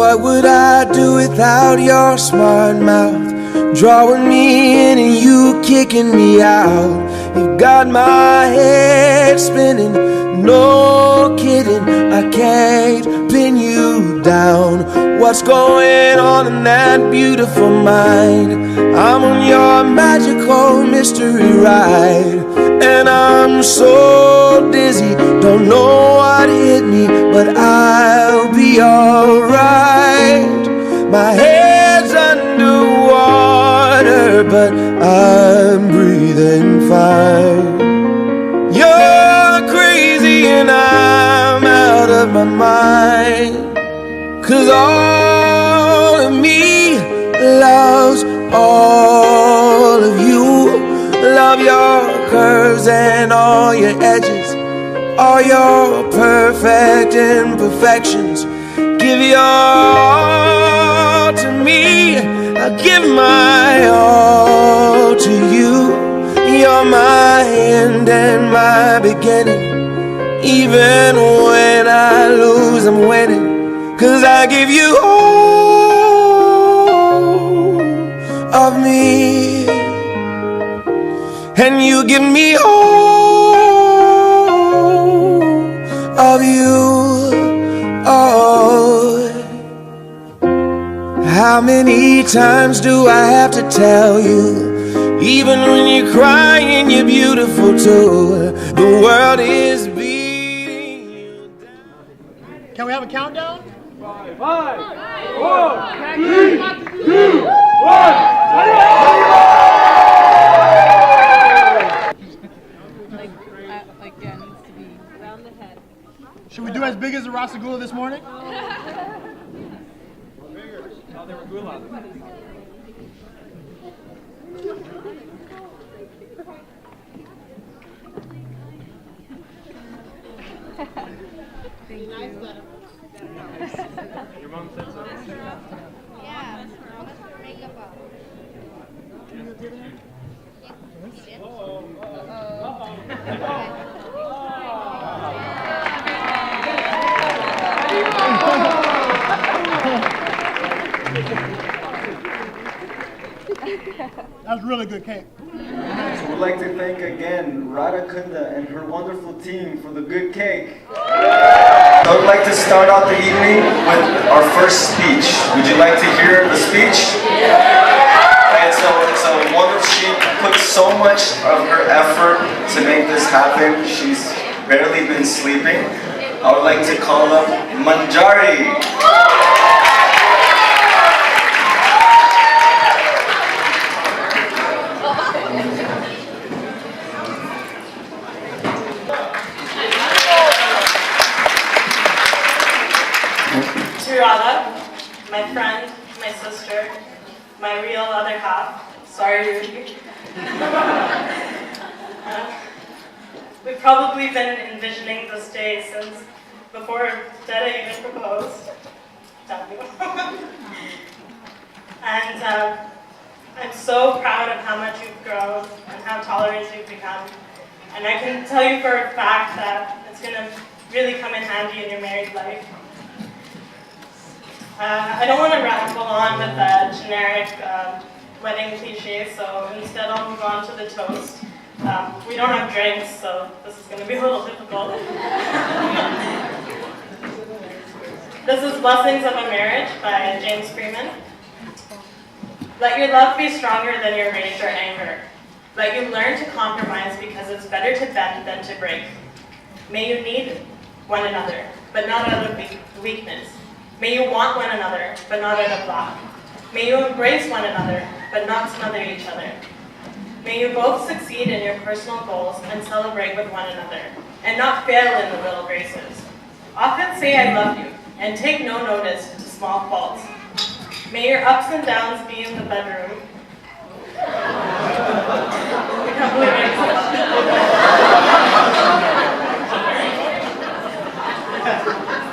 What would I do without your smart mouth? Drawing me in and you kicking me out. You got my head spinning, no kidding, I can't pin you down. What's going on in that beautiful mind? I'm on your magical mystery ride, and I'm so dizzy, don't know what hit me, but I'll be alright. My head's underwater, but I'm breathing fine. You're crazy and I'm out of my mind, 'cause all of me loves all of you. Love your curves and all your edges, all your perfect imperfections. Give your all to me, I give my all to you. You're my end and my beginning. Even when I lose, I'm winning, 'cause I give you all of me, and you give me all of you. Oh, how many times do I have to tell you? Even when you're crying, you're beautiful too. The world is beating you down. Can we have a countdown? 5, 4, 3, 2, 1. Should we do as big as the Rasagula this morning? Your mom said so. Yeah, makeup up. That was really good cake. We'd like to thank again Radha Datta and her wonderful team for the good cake. I would like to start out the evening with our first speech. Would you like to hear the speech? And so it's a wonderful, she put so much of her effort to make this happen. She's barely been sleeping. I would like to call up Manjari. To Radha, my friend, my sister, my real other half. Sorry, Rudy. We've probably been envisioning this day since before Datta even proposed. And I'm so proud of how much you've grown and how tolerant you've become. And I can tell you for a fact that it's going to really come in handy in your married life. I don't want to ramble on with the generic wedding cliches, so instead I'll move on to the toast. We don't have drinks, so this is going to be a little difficult. This is Blessings of a Marriage by James Freeman. Let your love be stronger than your rage or anger. Let you learn to compromise because it's better to bend than to break. May you need one another, but not out of weakness. May you want one another, but not out of lack. May you embrace one another, but not smother each other. May you both succeed in your personal goals and celebrate with one another, and not fail in the little graces. Often say I love you, and take no notice to small faults. May your ups and downs be in the bedroom. I can't believe I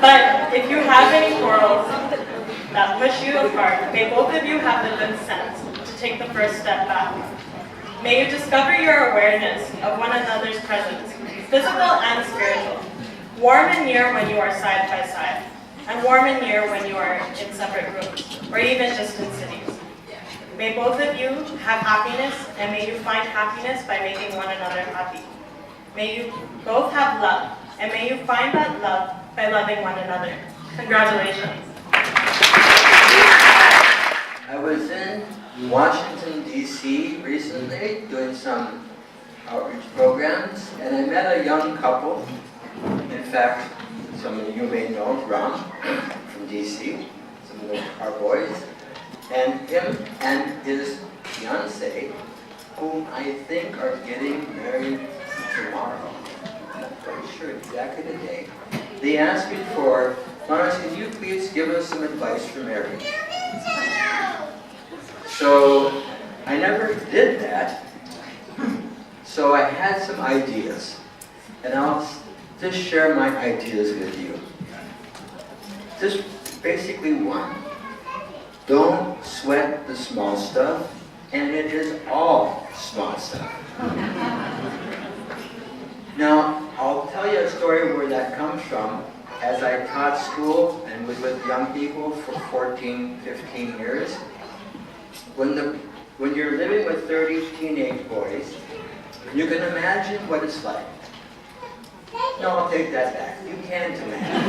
But if you have any quarrels that push you apart, may both of you have the good sense to take the first step back. May you discover your awareness of one another's presence, physical and spiritual, warm and near when you are side by side. and warm and near when you are in separate rooms, or even just in cities. May both of you have happiness, and may you find happiness by making one another happy. May you both have love, and may you find that love by loving one another. Congratulations. I was in Washington, D.C. recently doing some outreach programs, and I met a young couple. In fact, some of you may know Ram from D.C., some of our boys, and him and his fiancée, whom I think are getting married tomorrow. I'm not very sure exactly the day. They asked me for, Lawrence, can you please give us some advice for marriage? So I never did that. So I had some ideas, and I'll just share my ideas with you. Just basically one. Don't sweat the small stuff, and it is all small stuff. Now, I'll tell you a story where that comes from. As I taught school and was with young people for 14, 15 years, when you're living with 30 teenage boys, you can imagine what it's like. No, I'll take that back. You can't imagine.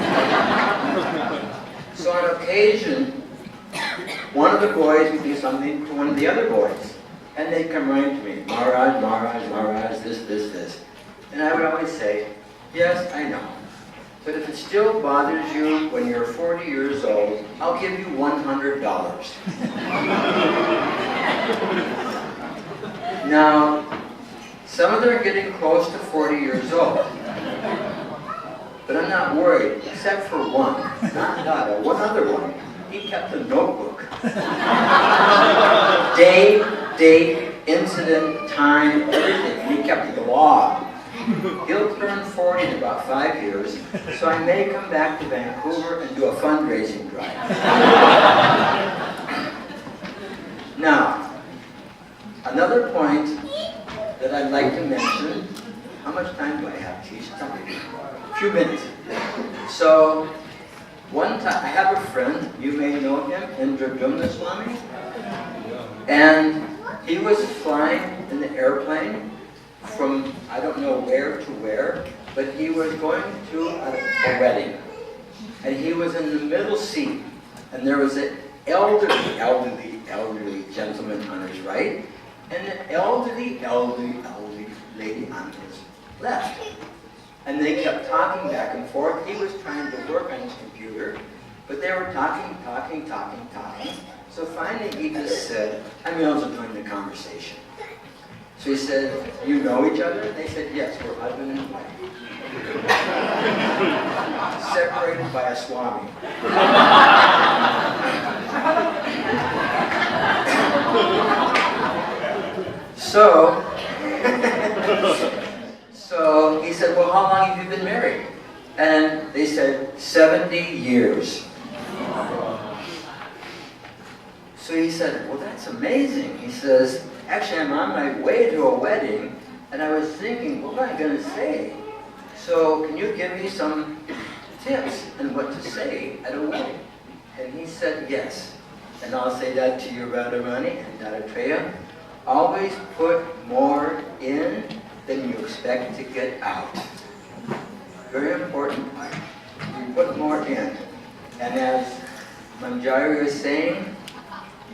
So on occasion, one of the boys would do something to one of the other boys, and they'd come running to me, Maharaj, Maharaj, Maharaj, this. And I would always say, yes, I know. But if it still bothers you when you're 40 years old, I'll give you $100. Now, some of them are getting close to 40 years old. But I'm not worried, except for one, not Dada, one other one. He kept a notebook. Date, incident, time, everything. And he kept the log. He'll turn 40 in about 5 years, so I may come back to Vancouver and do a fundraising drive. Now, another point that I'd like to mention, how much time do I have? Geez, tell me. A few minutes. So, one time, I have a friend, you may know him, Indra Swami, and he was flying in the airplane from I don't know where to where, but he was going to a wedding. And he was in the middle seat, and there was an elderly gentleman on his right, and an elderly lady on his left. And they kept talking back and forth. He was trying to work on his computer, but they were talking. So finally he just said, I mean, I was joining the conversation. So he said, you know each other? They said, yes, we're husband and wife. Separated by a Swami. So he said, well, how long have you been married? And they said, 70 years. So he said, well, that's amazing. He says, actually, I'm on my way to a wedding, and I was thinking, what am I going to say? So can you give me some tips on what to say at a wedding? And he said, yes. And I'll say that to you, Radharani and Dattatreya. Always put more in than you expect to get out. Very important. You put more in. And as Manjari was saying,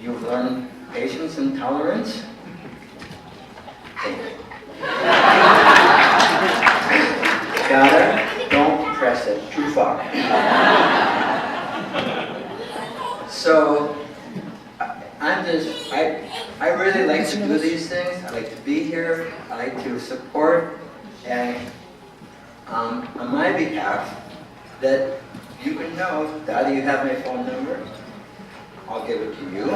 you've learned patience and tolerance. Thank you. Gotta, don't press it too far. So, I really like to do these things. I like to be here. I like to support. And on my behalf, that you can know, Dada, you have my phone number. I'll give it to you.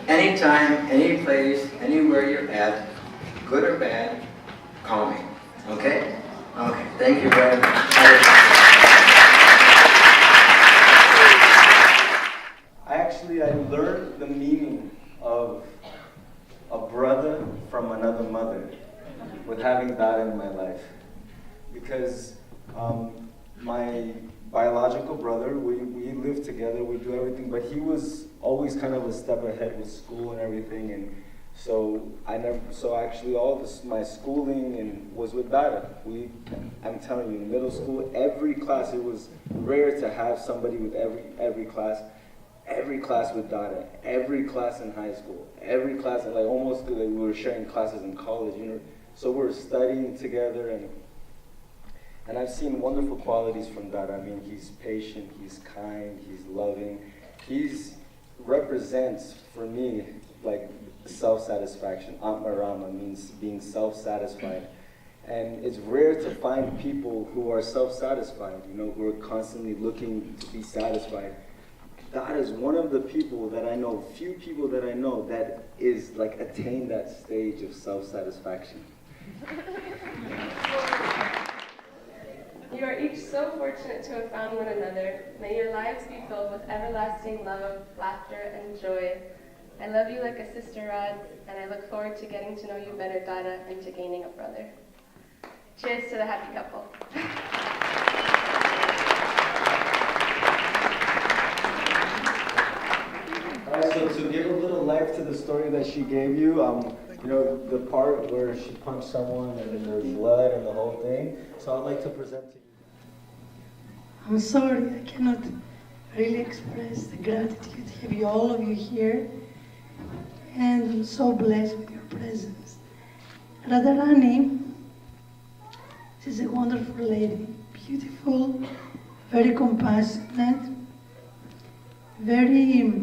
Anytime, any place, anywhere you're at, good or bad, call me. Okay? Okay, thank you very much. I learned the meaning of a brother from another mother with having Dada in my life. Because my biological brother. We live together, we do everything, but he was always kind of a step ahead with school and everything, and so actually all this, my schooling and was with Dada. I'm telling you, in middle school, every class, it was rare to have somebody with every class with Dada, every class in high school, every class, and like almost like we were sharing classes in college, you know, so we were studying together, and I've seen wonderful qualities from Dada. I mean, he's patient, he's kind, he's loving, represents for me like self-satisfaction. Atmarama means being self-satisfied. And it's rare to find people who are self-satisfied, you know, who are constantly looking to be satisfied. That is one of the people that I know, few people that I know that is like attained that stage of self-satisfaction. You are each so fortunate to have found one another. May your lives be filled with everlasting love, laughter, and joy. I love you like a sister, Rod, and I look forward to getting to know you better, Dada, and to gaining a brother. Cheers to the happy couple. All right, so to give a little life to the story that she gave you, you know, the part where she punched someone and then there's blood and the whole thing. So I'd like to present to you. I'm sorry, I cannot really express the gratitude to have all of you here. And I'm so blessed with your presence. Radharani, she's a wonderful lady, beautiful, very compassionate, very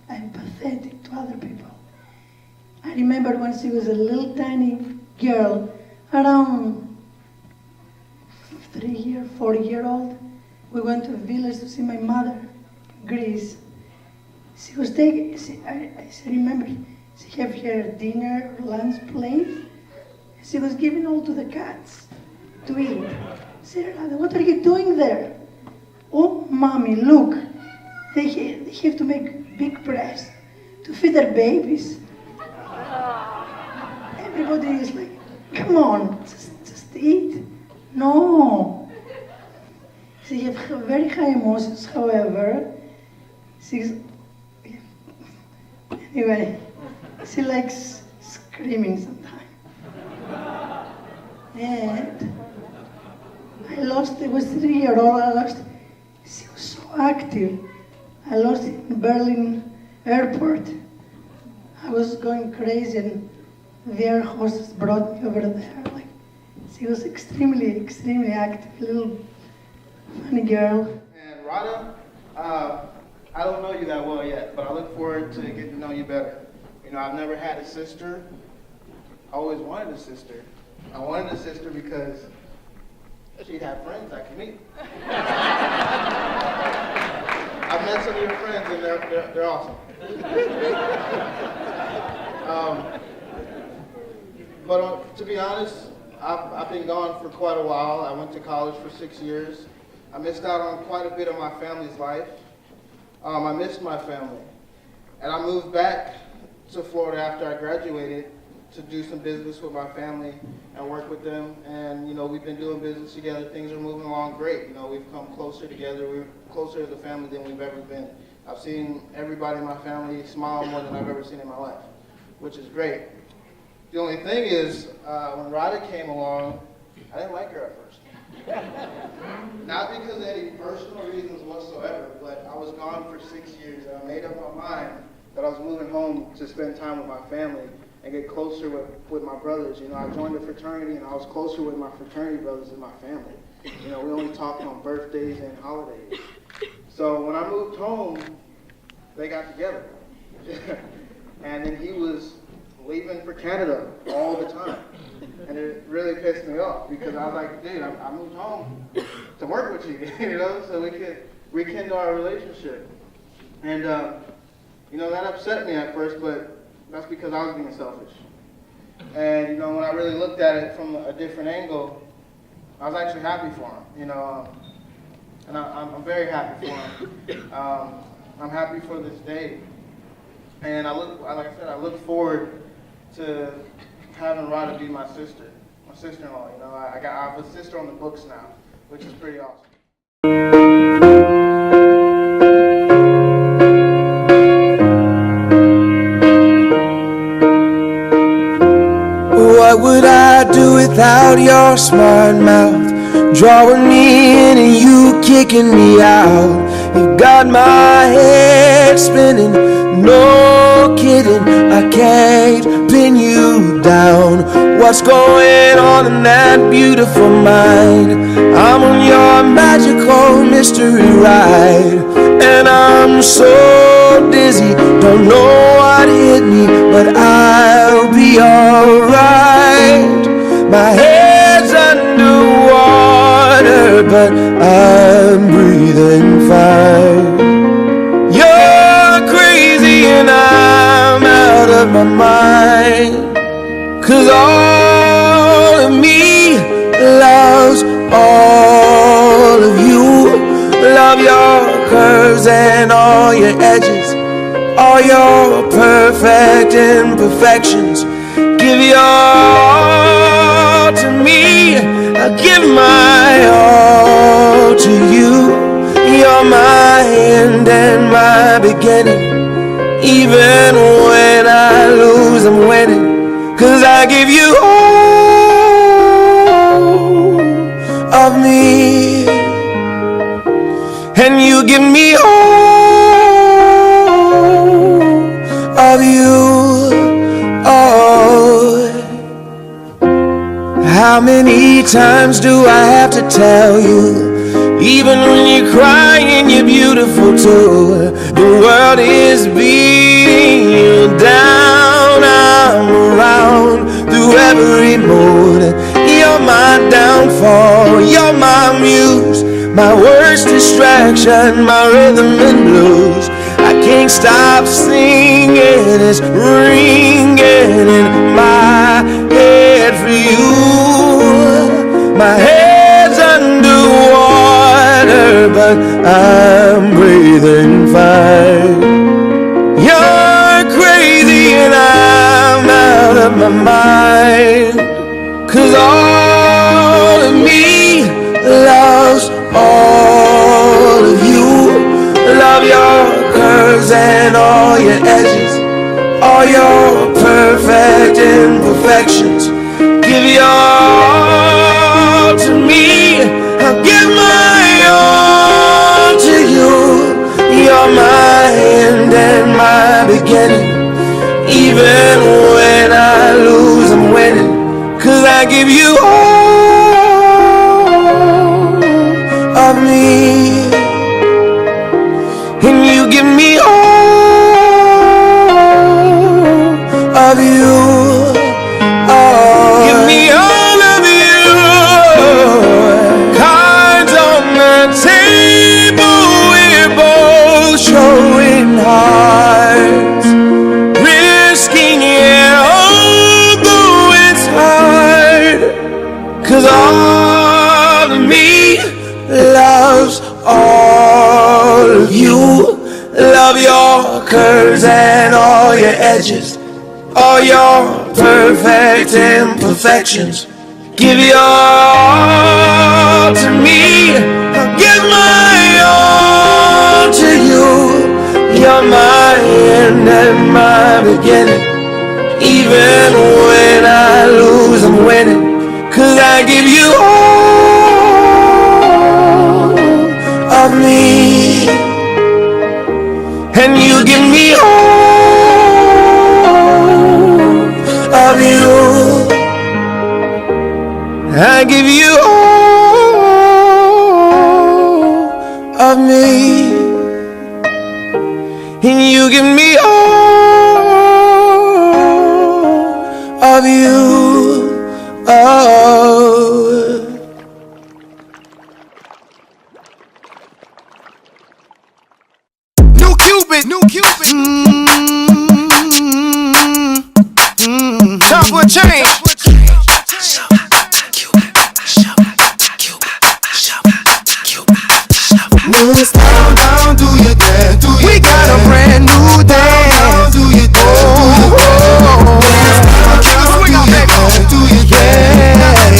empathetic to other people. I remember when she was a little tiny girl, around 4-year-old, we went to a village to see my mother, Greece. She was taking, I remember, she had her dinner or lunch plate. She was giving all to the cats to eat. I said, Radha, what are you doing there? Oh, mommy, look, they have to make big press to feed their babies. Everybody is like, come on, just eat. No. She has very high emotions, however. Anyway, she likes screaming sometimes. And I was 3-year-old, she was so active. I lost in Berlin airport. I was going crazy and the air hostess brought me over there. Like, she was extremely, extremely active, little funny girl. And Radha, I don't know you that well yet, but I look forward to getting to know you better. You know, I've never had a sister. I always wanted a sister. I wanted a sister because she'd have friends I could meet. I've met some of your friends and they're awesome. But to be honest, I've been gone for quite a while. I went to college for 6 years. I missed out on quite a bit of my family's life. I missed my family. And I moved back to Florida after I graduated to do some business with my family and work with them. And, you know, we've been doing business together. Things are moving along great. You know, we've come closer together. We're closer as a family than we've ever been. I've seen everybody in my family smile more than I've ever seen in my life, which is great. The only thing is, when Radha came along, I didn't like her at first. Not because of any personal reasons whatsoever, but I was gone for 6 years and I made up my mind that I was moving home to spend time with my family and get closer with my brothers. You know, I joined a fraternity and I was closer with my fraternity brothers than my family. You know, we only talked on birthdays and holidays. So when I moved home, they got together. And then he was leaving for Canada all the time. And it really pissed me off because I was like, dude, I moved home to work with you, you know, so we could rekindle our relationship. And, you know, that upset me at first, but that's because I was being selfish. And, you know, when I really looked at it from a different angle, I was actually happy for him, you know, and I'm very happy for him. I'm happy for this day. And like I said, I look forward to having Radha be my sister. my sister-in-law. You know, I have a sister on the books now, which is pretty awesome. What would I do without your smart mouth? Drawing me in and you kicking me out. You got my head spinning, no kidding. I can't pin you down. What's going on in that beautiful mind? I'm on your magical mystery ride, and I'm so dizzy, don't know what hit me, but I'll be alright. My head's underwater, but I'm breathing fine. You're crazy and I'm out of my mind, 'cause all of me loves all of you. Love your curves and all your edges, all your perfect imperfections. Give your all to me, I'll give my all to you. You're my end and my beginning. Even when I lose, I'm winning, 'cause I give you all of me, and you give me all of you. Oh, how many times do I have to tell you? Even when you're crying, you're beautiful too. The world is beating you down. I'm around through every mood. You're my downfall, you're my muse, my worst distraction, my rhythm and blues. I can't stop singing, it's ringing in my head for you. My head's underwater, but I'm breathing fine. You're crazy and I'm out of my mind, 'cause all of me loves all of you. Love your curves and all your edges, all your perfect imperfections. Give your all to me, I'll give my all to you. You're my end and my beginning. Even when I lose, I'm winning, 'cause I give you all of me, and you give me all of you. Oh, give me all of you. Cards on the table, we're both showing hearts, risking it, although it's hard, 'cause all of me loves all of you. Love your curves and all your edges, all your perfect imperfections. Give your all to me, I'll give my all to you. You're my end and my beginning. Even when I lose, I'm winning, 'cause I give you all of me, and you give me all of you. I give you all of me, and you give me all of you. Oh. New Cupid. Time for a change. Slow down, do your dance. We got a brand new dance. Do your dance. Swing out, baby. Yeah.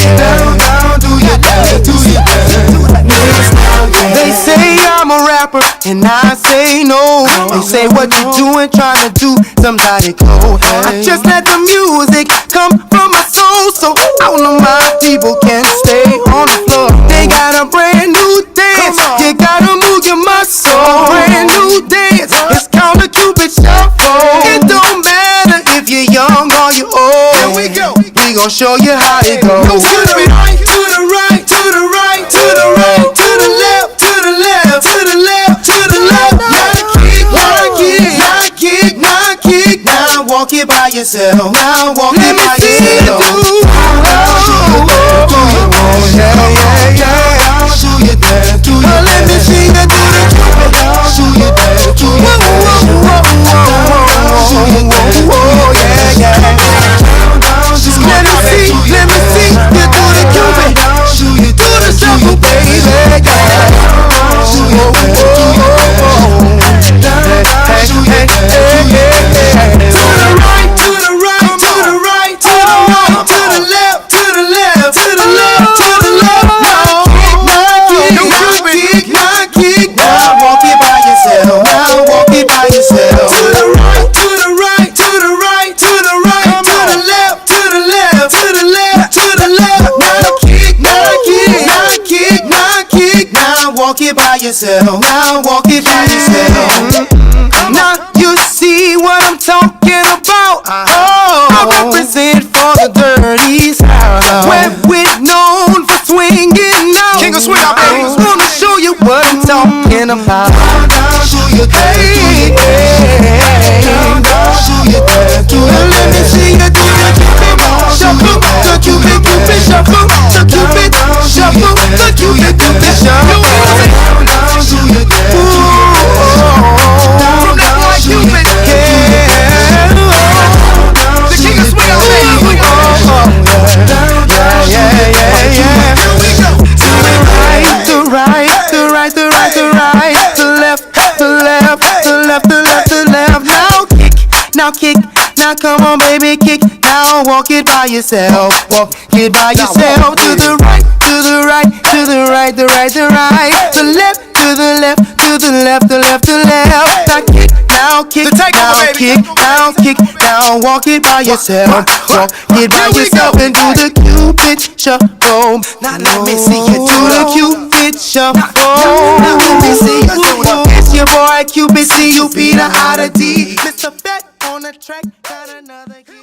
can I say no? They say what you doing, trying to do somebody cold. I just let the music come from my soul, so all of my people can stay on the floor. They got a brand new dance, you gotta move your muscle. Brand new dance, it's called the Cupid Shuffle. It don't matter if you're young or you old. Here we go. We gon' show you how it goes. To the right, to the right, to the right, to the right, to the left, to the left, to the left, to the left. Now kick, now kick, now kick, now kick. Now walk it by yourself. Now walk it by yourself. Let me see you do the Cupid. Do you dance? Do you Let me see you do the Cupid. Do the shuffle, baby. To the right, to the right, to the right, to the right, to the left, to the left, to the left, to the left. Now kick, now kick, now walk it by yourself. Now walk it by yourself. To the right, to the right, to the right, to the right, to the left, to the left, to the left, to the left. Now kick, now kick, now kick, now kick, now walk it by yourself. Now walk it by yourself. Now you see what I'm talking about. I represent for the dirty South, where we're known for swinging out. King of swing out, baby. I wanna show you what I'm talking about. Hey, let me see you do the Cupid Shuffle, the Cupid Cupid Shuffle, the Cupid Shuffle, the Cupid Cupid Shuffle. From that boy Cupid, the king of swing out, baby. Yeah. Here we go. To the right, the right, the right, the right, the right, the left, the left, the left, the left, the left. Now kick, now come on, baby, kick. Now walk it by yourself. Walk it by yourself. To the right, to the right, to the right, the right, the right, the left, to the left, to the left, the left, the left. Now kick, now kick, now kick, now kick, now walk it by yourself. Walk it by yourself and do the Cupid Shuffle. Now let me see you do the Cupid Shuffle. Now let me see you do the. It's your boy Cupid, C-U-P, the I, the D. Mr. Bet on the track, got another hit.